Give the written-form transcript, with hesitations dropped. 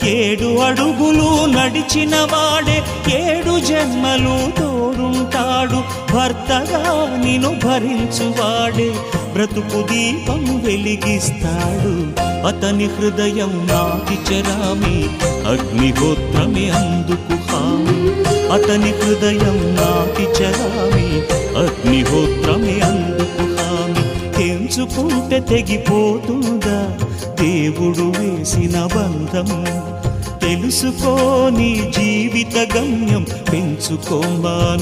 7 అడుగులు నడిచిన వాడే 7 జన్మలు తోడుంటాడు. భర్తగా నిన్ను భరించువాడే బ్రతుకు దీపం వెలిగిస్తాడు. అతని హృదయం నాటి చరామి, అగ్నిహోత్రమే అందుకు హామీ. అతని హృదయం నాటి చరామి, అగ్నిహోత్రమే అందుకు హామీ. తెంచుకుంటే తెగిపోతుందా దేవుడు వేసిన బంధం? తెలుసుకో నీ జీవిత గమ్యం, పెంచుకోమానుబంధం.